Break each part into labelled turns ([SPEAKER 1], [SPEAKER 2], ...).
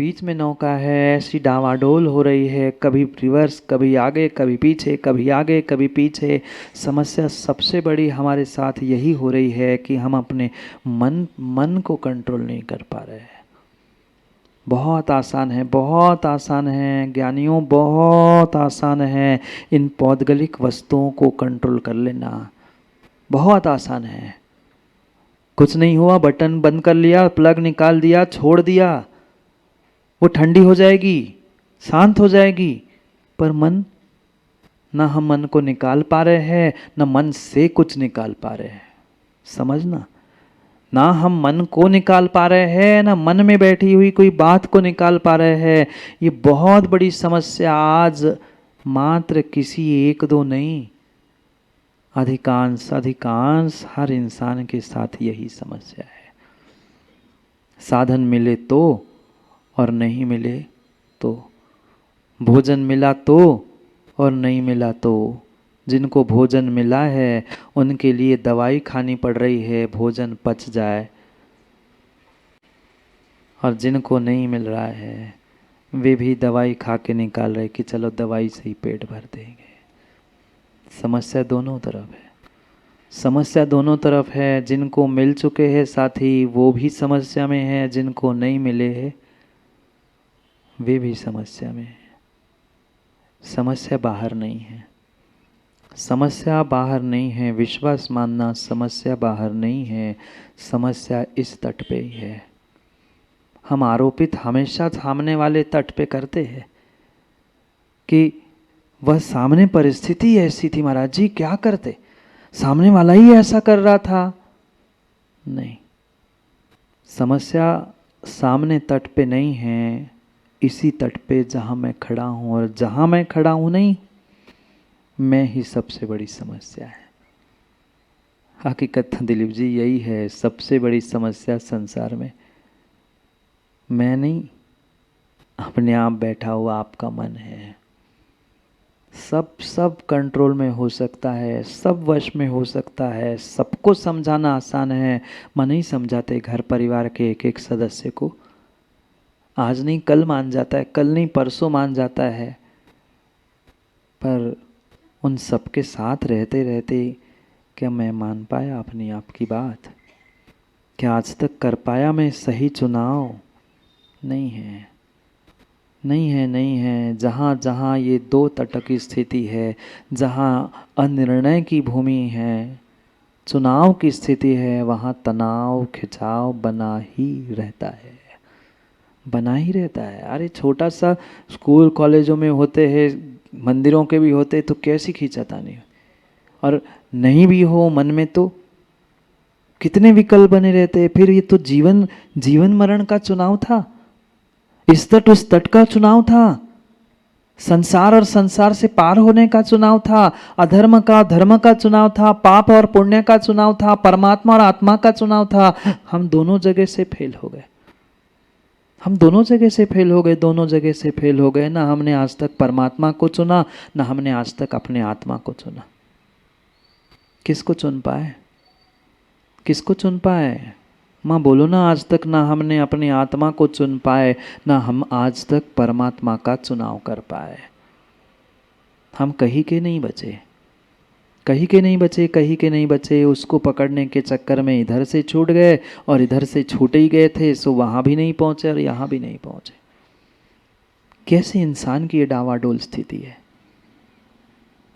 [SPEAKER 1] बीच में नौका है, ऐसी डावाडोल हो रही है, कभी रिवर्स, कभी आगे, कभी पीछे, कभी आगे, कभी पीछे। समस्या सबसे बड़ी हमारे साथ यही हो रही है कि हम अपने मन को कंट्रोल नहीं कर पा रहे हैं। बहुत आसान है, बहुत आसान है ज्ञानियों, बहुत आसान है इन पौद्गलिक वस्तुओं को कंट्रोल कर लेना। बहुत आसान है। कुछ नहीं हुआ, बटन बंद कर लिया, प्लग निकाल दिया, छोड़ दिया, वो ठंडी हो जाएगी, शांत हो जाएगी। पर मन, ना हम मन को निकाल पा रहे हैं, ना मन से कुछ निकाल पा रहे हैं। समझना, ना हम मन को निकाल पा रहे हैं, ना मन में बैठी हुई कोई बात को निकाल पा रहे हैं। ये बहुत बड़ी समस्या आज मात्र किसी एक दो नहीं, अधिकांश हर इंसान के साथ यही समस्या है। साधन मिले तो और नहीं मिले तो, भोजन मिला तो और नहीं मिला तो। जिनको भोजन मिला है उनके लिए दवाई खानी पड़ रही है भोजन पच जाए, और जिनको नहीं मिल रहा है वे भी दवाई खा के निकाल रहे कि चलो दवाई से ही पेट भर देंगे। समस्या दोनों तरफ है, समस्या दोनों तरफ है। जिनको मिल चुके हैं साथी वो भी समस्या में है, जिनको नहीं मिले हैं वे भी समस्या में है। समस्या बाहर नहीं है, समस्या बाहर नहीं है, विश्वास मानना, समस्या बाहर नहीं है, समस्या इस तट पे ही है। हम आरोपित हमेशा सामने वाले तट पे करते हैं कि वह सामने परिस्थिति ऐसी थी, महाराज जी क्या करते, सामने वाला ही ऐसा कर रहा था। नहीं, समस्या सामने तट पे नहीं है, इसी तट पे जहां मैं खड़ा हूं, और जहां मैं खड़ा हूं नहीं, मैं ही सबसे बड़ी समस्या है। हकीकत दिलीप जी यही है, सबसे बड़ी समस्या संसार में मैं नहीं, अपने आप बैठा हुआ आपका मन है। सब कंट्रोल में हो सकता है, सब वश में हो सकता है, सबको समझाना आसान है। मन नहीं समझाते घर परिवार के एक एक सदस्य को, आज नहीं कल मान जाता है, कल नहीं परसों मान जाता है। पर उन सबके साथ रहते रहते क्या मैं मान पाया अपनी आपकी बात? क्या आज तक कर पाया मैं सही चुनाव? नहीं है, नहीं है, नहीं है। जहाँ जहाँ ये दो तट की स्थिति है, जहाँ अनिर्णय की भूमि है, चुनाव की स्थिति है, वहाँ तनाव खिंचाव बना ही रहता है, बना ही रहता है। अरे छोटा सा स्कूल कॉलेजों में होते हैं, मंदिरों के भी होते, तो कैसी खींचातानी, और नहीं भी हो मन में तो कितने विकल्प बने रहते हैं। फिर ये तो जीवन मरण का चुनाव था, इस तट उस तट का चुनाव था, संसार और संसार से पार होने का चुनाव था, अधर्म का धर्म का चुनाव था, पाप और पुण्य का चुनाव था, परमात्मा और आत्मा का चुनाव था। हम दोनों जगह से फेल हो गए, हम दोनों जगह से फेल हो गए, दोनों जगह से फेल हो गए। ना हमने आज तक परमात्मा को चुना, ना हमने आज तक अपने आत्मा को चुना। किसको चुन पाए, किसको चुन पाए? माँ बोलो ना, आज तक ना हमने अपनी आत्मा को चुन पाए, ना हम आज तक परमात्मा का चुनाव कर पाए। हम कहीं के नहीं बचे, कहीं के नहीं बचे, कहीं के नहीं बचे। उसको पकड़ने के चक्कर में इधर से छूट गए, और इधर से छूटे ही गए थे, सो वहाँ भी नहीं पहुँचे और यहाँ भी नहीं पहुँचे। कैसे इंसान की ये डावाडोल स्थिति है।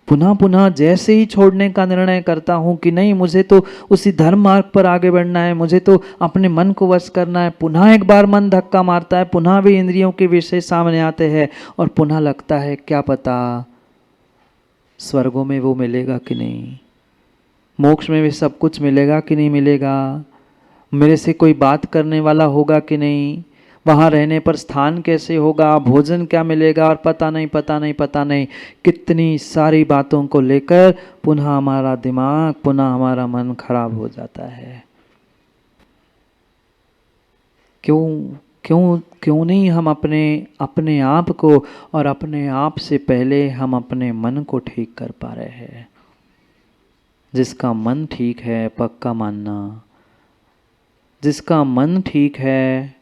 [SPEAKER 1] पुनः पुनः जैसे ही छोड़ने का निर्णय करता हूँ कि नहीं, मुझे तो उसी धर्म मार्ग पर आगे बढ़ना है, मुझे तो अपने मन को वश करना है, पुनः एक बार मन धक्का मारता है, पुनः भी इंद्रियों के विषय सामने आते हैं, और पुनः लगता है क्या पता स्वर्गों में वो मिलेगा कि नहीं, मोक्ष में भी सब कुछ मिलेगा कि नहीं मिलेगा, मेरे से कोई बात करने वाला होगा कि नहीं, वहाँ रहने पर स्थान कैसे होगा, भोजन क्या मिलेगा, और पता नहीं पता नहीं पता नहीं कितनी सारी बातों को लेकर पुनः हमारा दिमाग, पुनः हमारा मन खराब हो जाता है। क्यों क्यों क्यों नहीं हम अपने आप को, और अपने आप से पहले हम अपने मन को ठीक कर पा रहे हैं। जिसका मन ठीक है, पक्का मानना, जिसका मन ठीक है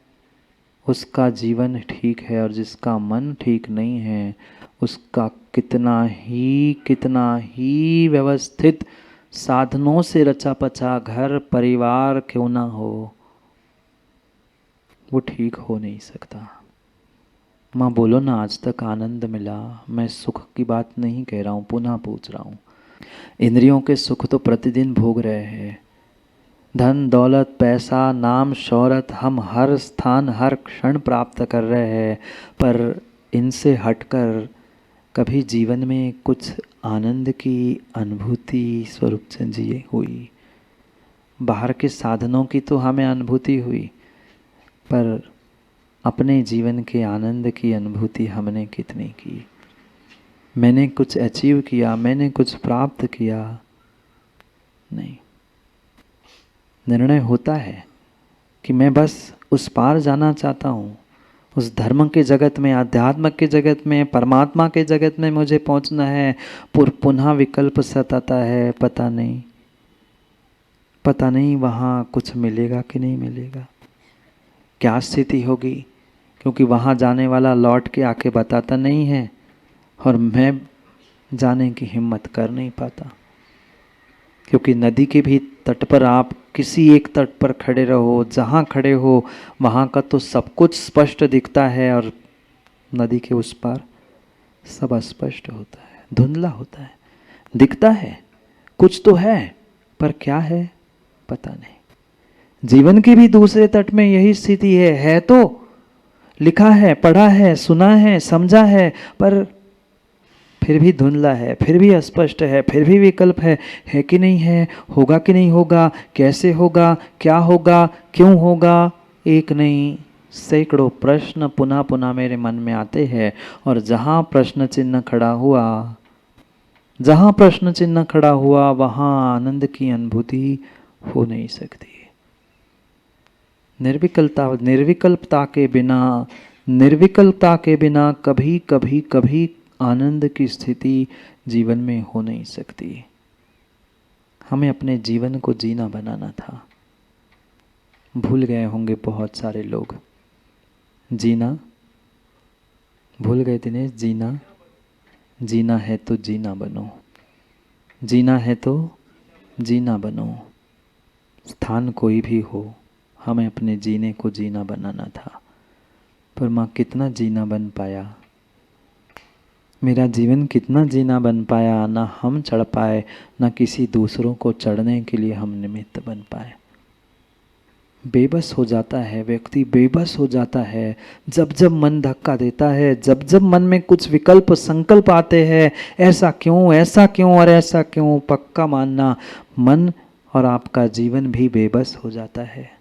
[SPEAKER 1] उसका जीवन ठीक है, और जिसका मन ठीक नहीं है उसका कितना ही व्यवस्थित साधनों से रचा पचा घर परिवार क्यों ना हो, वो ठीक हो नहीं सकता। माँ बोलो ना, आज तक आनंद मिला? मैं सुख की बात नहीं कह रहा हूँ, पुनः पूछ रहा हूँ। इंद्रियों के सुख तो प्रतिदिन भोग रहे हैं, धन दौलत पैसा नाम शौहरत हम हर स्थान हर क्षण प्राप्त कर रहे हैं, पर इनसे हटकर कभी जीवन में कुछ आनंद की अनुभूति स्वरूप चंद जी हुई? बाहर के साधनों की तो हमें अनुभूति हुई, पर अपने जीवन के आनंद की अनुभूति हमने कितनी की? मैंने कुछ अचीव किया, मैंने कुछ प्राप्त किया? नहीं। निर्णय होता है कि मैं बस उस पार जाना चाहता हूँ, उस धर्म के जगत में, आध्यात्म के जगत में, परमात्मा के जगत में मुझे पहुँचना है। पुनः विकल्प सताता है, पता नहीं वहाँ कुछ मिलेगा कि नहीं मिलेगा, क्या स्थिति होगी, क्योंकि वहाँ जाने वाला लौट के आके बताता नहीं है, और मैं जाने की हिम्मत कर नहीं पाता। क्योंकि नदी के भी तट पर आप किसी एक तट पर खड़े रहो, जहाँ खड़े हो वहाँ का तो सब कुछ स्पष्ट दिखता है, और नदी के उस पार सब अस्पष्ट होता है, धुंधला होता है। दिखता है कुछ तो है, पर क्या है पता नहीं। जीवन की भी दूसरे तट में यही स्थिति है तो लिखा है, पढ़ा है, सुना है, समझा है, पर फिर भी धुंधला है, फिर भी अस्पष्ट है, फिर भी विकल्प है कि नहीं है, होगा कि नहीं होगा, कैसे होगा, क्या होगा, क्यों होगा। एक नहीं सैकड़ों प्रश्न पुनः पुनः मेरे मन में आते हैं, और जहाँ प्रश्न चिन्ह खड़ा हुआ वहाँ आनंद की अनुभूति हो नहीं सकती। निर्विकल्पता के बिना कभी आनंद की स्थिति जीवन में हो नहीं सकती। हमें अपने जीवन को जीना बनाना था। भूल गए होंगे बहुत सारे लोग, जीना भूल गए। दिनेश, जीना है तो जीना बनो, जीना है तो जीना बनो। स्थान कोई भी हो, हमें अपने जीने को जीना बनाना था। पर माँ कितना जीना बन पाया, मेरा जीवन कितना जीना बन पाया। ना हम चढ़ पाए, ना किसी दूसरों को चढ़ने के लिए हम निमित्त बन पाए। बेबस हो जाता है व्यक्ति, बेबस हो जाता है जब जब मन धक्का देता है, जब जब मन में कुछ विकल्प संकल्प आते हैं, ऐसा क्यों, ऐसा क्यों और ऐसा क्यों। पक्का मानना, मन और आपका जीवन भी बेबस हो जाता है।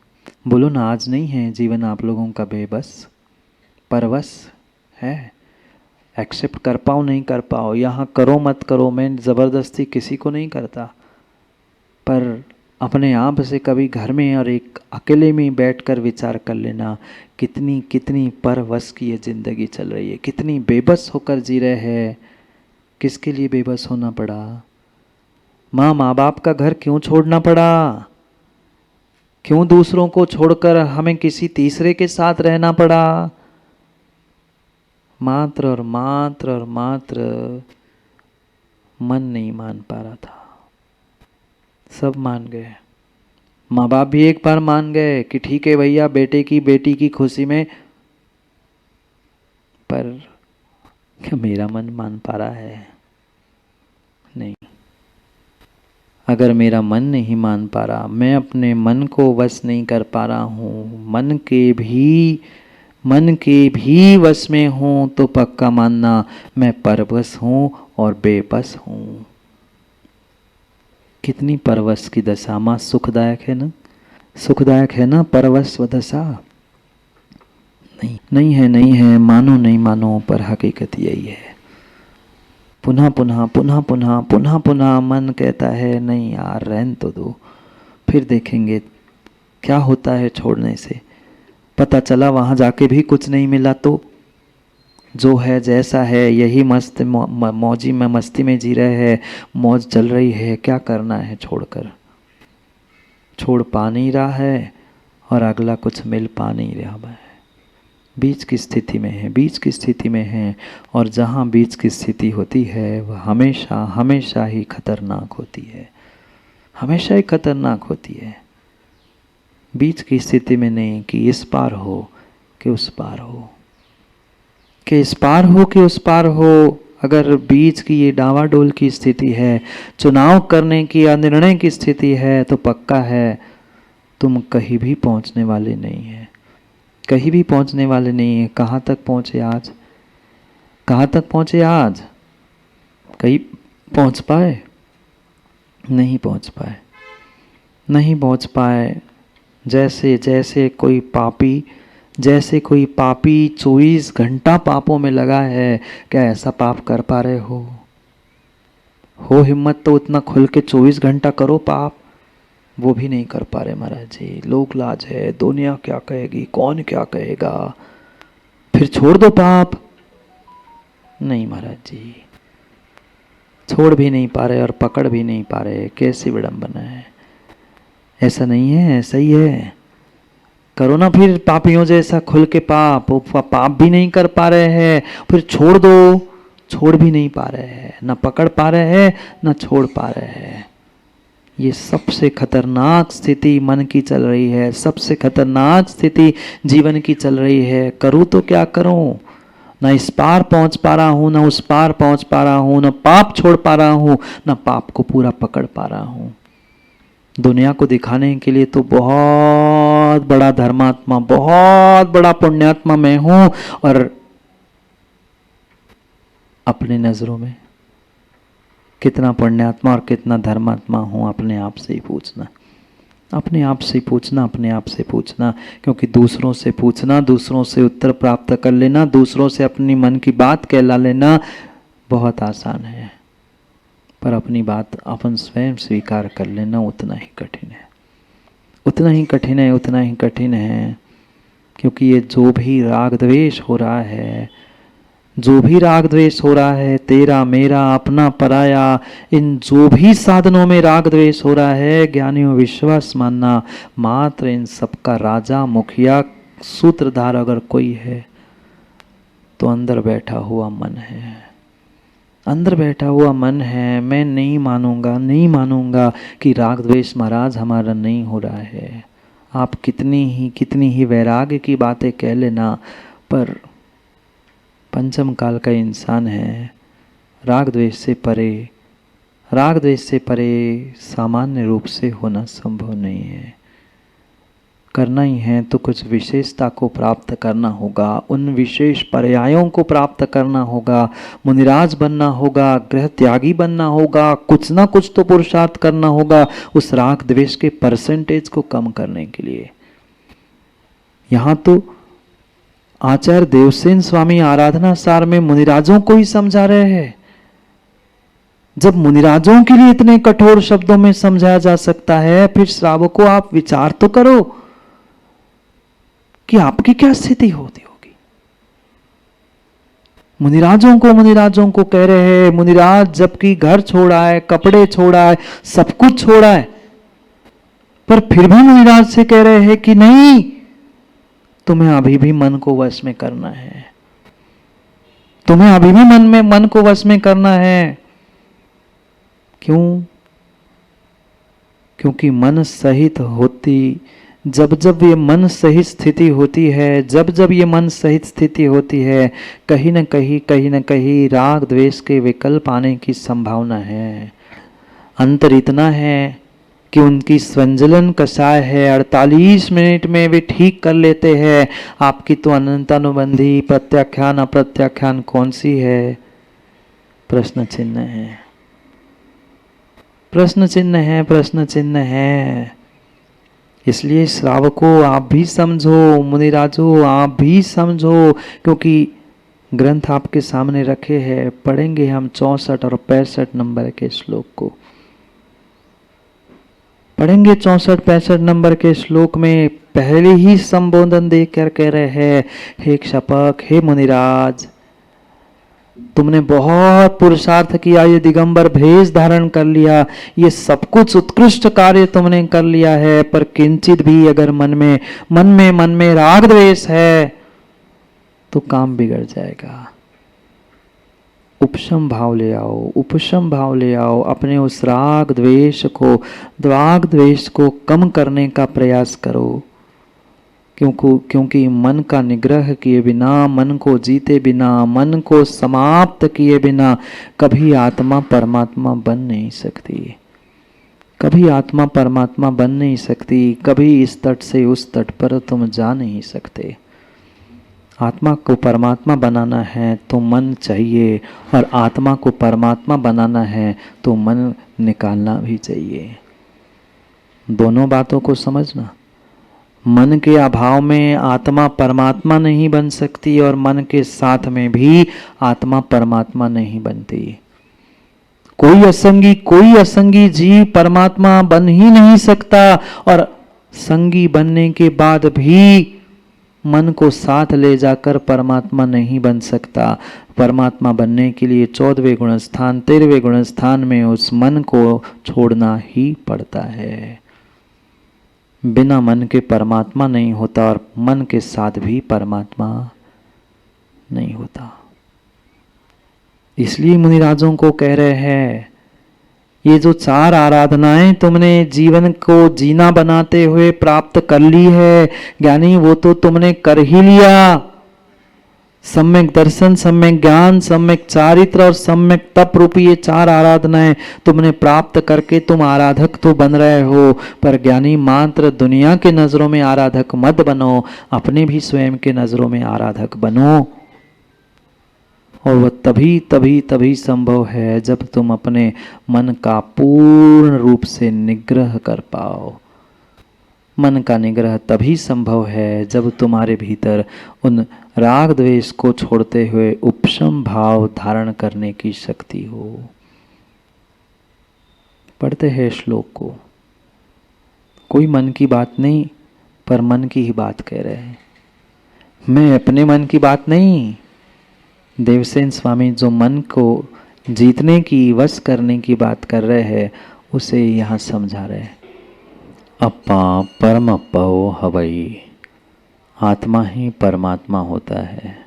[SPEAKER 1] बोलो ना, आज नहीं है जीवन आप लोगों का बेबस, परवश है। एक्सेप्ट कर पाओ नहीं कर पाओ, यहाँ करो मत करो, मैं ज़बरदस्ती किसी को नहीं करता, पर अपने आप से कभी घर में और एक अकेले में बैठकर विचार कर लेना, कितनी परवश की ये ज़िंदगी चल रही है, कितनी बेबस होकर जी रहे हैं। किसके लिए बेबस होना पड़ा? माँ बाप का घर क्यों छोड़ना पड़ा? क्यों दूसरों को छोड़कर हमें किसी तीसरे के साथ रहना पड़ा? मात्र और मात्र मन नहीं मान पा रहा था। सब मान गए, माँ बाप भी एक बार मान गए कि ठीक है भैया, बेटी की खुशी में, पर क्या मेरा मन मान पा रहा है? नहीं। अगर मेरा मन नहीं मान पा रहा, मैं अपने मन को वश नहीं कर पा रहा हूँ, मन के भी वश में हूँ, तो पक्का मानना मैं परवश हूँ और बेबस हूँ। कितनी परवश की दशा माँ, सुखदायक है ना, सुखदायक है ना परवश व दशा? नहीं है, मानो नहीं मानो, पर हकीकत यही है। पुनः पुनः मन कहता है नहीं यार, रहने तो दो, फिर देखेंगे क्या होता है छोड़ने से। पता चला वहाँ जाके भी कुछ नहीं मिला, तो जो है जैसा है, यही मस्त मौजी में मस्ती में जी रहे हैं, मौज चल रही है, क्या करना है छोड़कर। छोड़ पा नहीं रहा है और अगला कुछ मिल पा नहीं रहा है। बीच की स्थिति में है, बीच की स्थिति में है। और जहाँ बीच की स्थिति होती है वह हमेशा हमेशा ही खतरनाक होती है, हमेशा ही खतरनाक होती है। बीच की स्थिति में नहीं कि इस पार हो कि उस पार हो, कि इस पार हो कि उस पार हो। अगर बीच की ये डावाडोल की स्थिति है, चुनाव करने की या निर्णय की स्थिति है, तो पक्का है तुम कहीं भी पहुंचने वाले नहीं है, कहीं भी पहुंचने वाले नहीं है। कहाँ तक पहुंचे आज, कहाँ तक पहुंचे आज? कहीं पहुंच पाए? नहीं पहुंच पाए, नहीं पहुंच पाए। जैसे जैसे कोई पापी, जैसे कोई पापी 24 घंटा पापों में लगा है, क्या ऐसा पाप कर पा रहे हो हिम्मत तो उतना खुल के 24 घंटा करो पाप, वो भी नहीं कर पा रहे महाराज जी। लोक लाज है, दुनिया क्या कहेगी, कौन क्या कहेगा, फिर छोड़ दो पाप। नहीं महाराज जी, छोड़ भी नहीं पा रहे और पकड़ भी नहीं पा रहे, कैसी विडंबना है। ऐसा नहीं है, ऐसा ही है। करो ना फिर पापियों जैसा खुल के पाप, पाप भी नहीं कर पा रहे हैं, फिर छोड़ दो, छोड़ भी नहीं पा रहे हैं, ना पकड़ पा रहे हैं ना छोड़ पा रहे हैं। ये सबसे खतरनाक स्थिति मन की चल रही है, सबसे खतरनाक स्थिति जीवन की चल रही है। करूँ तो क्या करूँ, ना इस पार पहुंच पा रहा हूँ, ना उस पार पहुंच पा रहा हूँ, ना पाप छोड़ पा रहा हूँ, ना पाप को पूरा पकड़ पा रहा हूँ। दुनिया को दिखाने के लिए तो बहुत बड़ा धर्मात्मा, बहुत बड़ा पुण्यात्मा मैं हूं, और अपनी नजरों में कितना पुण्यात्मा और कितना धर्मात्मा हूं, अपने आप से ही पूछना, अपने आप से पूछना, अपने आप से पूछना। क्योंकि दूसरों से पूछना, दूसरों से उत्तर प्राप्त कर लेना, दूसरों से अपनी मन की बात कहला लेना बहुत आसान है, पर अपनी बात अपन स्वयं स्वीकार कर लेना उतना ही कठिन है, उतना ही कठिन है, उतना ही कठिन है। क्योंकि ये जो भी राग द्वेष हो रहा है, जो भी राग द्वेष हो रहा है, तेरा मेरा अपना पराया, इन जो भी साधनों में राग द्वेष हो रहा है, ज्ञानियों विश्वास मानना, मात्र इन सबका राजा मुखिया सूत्रधार अगर कोई है तो अंदर बैठा हुआ मन है, अंदर बैठा हुआ मन है। मैं नहीं मानूंगा, नहीं मानूंगा कि राग द्वेष महाराज हमारा नहीं हो रहा है। आप कितनी ही वैराग्य की बातें कह लेना, पर पंचम काल का इंसान है, राग द्वेष से परे, राग द्वेष से परे सामान्य रूप से होना संभव नहीं है। करना ही है तो कुछ विशेषता को प्राप्त करना होगा, उन विशेष पर्यायों को प्राप्त करना होगा, मुनिराज बनना होगा, गृह त्यागी बनना होगा, कुछ ना कुछ तो पुरुषार्थ करना होगा उस राग द्वेष के परसेंटेज को कम करने के लिए। यहाँ तो आचार्य देवसेन स्वामी आराधना सार में मुनिराजों को ही समझा रहे हैं। जब मुनिराजों के लिए इतने कठोर शब्दों में समझाया जा सकता है, फिर श्रावकों आप विचार तो करो कि आपकी क्या स्थिति होती होगी। मुनिराजों को कह रहे हैं, मुनिराज जबकि घर छोड़ा है, कपड़े छोड़ा है, सब कुछ छोड़ा है, पर फिर भी मुनिराज से कह रहे हैं कि नहीं, तुम्हें अभी भी मन को वश में करना है, तुम्हें अभी भी मन को वश में करना है। क्यों? क्योंकि मन सहित होती, जब जब ये मन सहित स्थिति होती है, जब जब ये मन सहित स्थिति होती है, कहीं न कहीं राग द्वेष के विकल्प आने की संभावना है। अंतर इतना है कि उनकी संजलन कषाय है, 48 मिनट में वे ठीक कर लेते हैं। आपकी तो अनंतानुबंधी प्रत्याख्यान अप्रत्याख्यान कौन सी है? प्रश्न चिन्ह है, प्रश्न चिन्ह है, प्रश्न चिन्ह है। इसलिए श्रावकों आप भी समझो, मुनिराजो आप भी समझो, क्योंकि ग्रंथ आपके सामने रखे हैं। पढ़ेंगे हम 64 और 65 नंबर के श्लोक को, पढ़ेंगे 64-65 नंबर के श्लोक में पहले ही संबोधन देकर कह रहे हैं, हे क्षपक, हे मुनिराज, तुमने बहुत पुरुषार्थ किया, ये दिगंबर भेष धारण कर लिया, ये सब कुछ उत्कृष्ट कार्य तुमने कर लिया है, पर किंचित भी अगर मन में राग द्वेष है तो काम बिगड़ जाएगा। उपशम भाव ले आओ, उपशम भाव ले आओ। अपने उस राग द्वेष को कम करने का प्रयास करो। क्योंकि मन का निग्रह किए बिना, मन को जीते बिना, मन को समाप्त किए बिना कभी आत्मा परमात्मा बन नहीं सकती। कभी आत्मा परमात्मा बन नहीं सकती। कभी इस तट से उस तट पर तुम जा नहीं सकते। आत्मा को परमात्मा बनाना है तो मन चाहिए, और आत्मा को परमात्मा बनाना है तो मन निकालना भी चाहिए। दोनों बातों को समझना। मन के अभाव में आत्मा परमात्मा नहीं बन सकती, और मन के साथ में भी आत्मा परमात्मा नहीं बनती। कोई असंगी जीव परमात्मा बन ही नहीं सकता, और संगी बनने के बाद भी मन को साथ ले जाकर परमात्मा नहीं बन सकता। परमात्मा बनने के लिए 14वें गुण स्थान 13वें गुण स्थान में उस मन को छोड़ना ही पड़ता है। बिना मन के परमात्मा नहीं होता, और मन के साथ भी परमात्मा नहीं होता। इसलिए मुनिराजों को कह रहे हैं, ये जो 4 आराधनाएं तुमने जीवन को जीना बनाते हुए प्राप्त कर ली है ज्ञानी, वो तो तुमने कर ही लिया। सम्यक दर्शन, सम्यक ज्ञान, सम्यक चारित्र और सम्यक तप रूपी ये 4 आराधनाएं तुमने प्राप्त करके तुम आराधक तो बन रहे हो। पर ज्ञानी मात्र दुनिया के नजरों में आराधक मत बनो, अपने भी स्वयं के नजरों में आराधक बनो। और वह तभी संभव है जब तुम अपने मन का पूर्ण रूप से निग्रह कर पाओ। मन का निग्रह तभी संभव है जब तुम्हारे भीतर उन राग द्वेष को छोड़ते हुए उपशम भाव धारण करने की शक्ति हो। पढ़ते हैं श्लोक को। कोई मन की बात नहीं, पर मन की ही बात कह रहे हैं। मैं अपने मन की बात नहीं, देवसेन स्वामी जो मन को जीतने की, वश करने की बात कर रहे हैं, उसे यहाँ समझा रहे हैं। अपा परम पहो हवई, आत्मा ही परमात्मा होता है।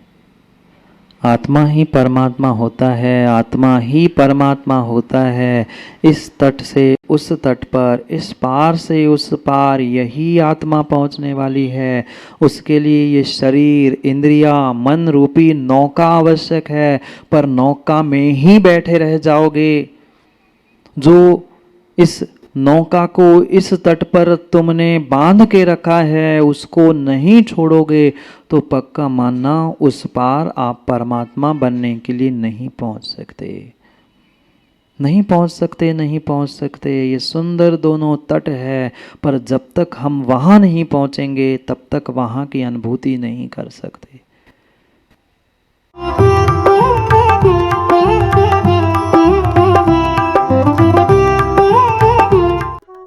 [SPEAKER 1] आत्मा ही परमात्मा होता है, आत्मा ही परमात्मा होता है। इस तट से उस तट पर, इस पार से उस पार, यही आत्मा पहुंचने वाली है। उसके लिए ये शरीर, इंद्रिया, मन रूपी नौका आवश्यक है। पर नौका में ही बैठे रह जाओगे, जो इस नौका को इस तट पर तुमने बांध के रखा है उसको नहीं छोड़ोगे, तो पक्का मानना उस पार आप परमात्मा बनने के लिए नहीं पहुंच सकते। नहीं पहुंच सकते। ये सुंदर दोनों तट है, पर जब तक हम वहां नहीं पहुंचेंगे तब तक वहां की अनुभूति नहीं कर सकते।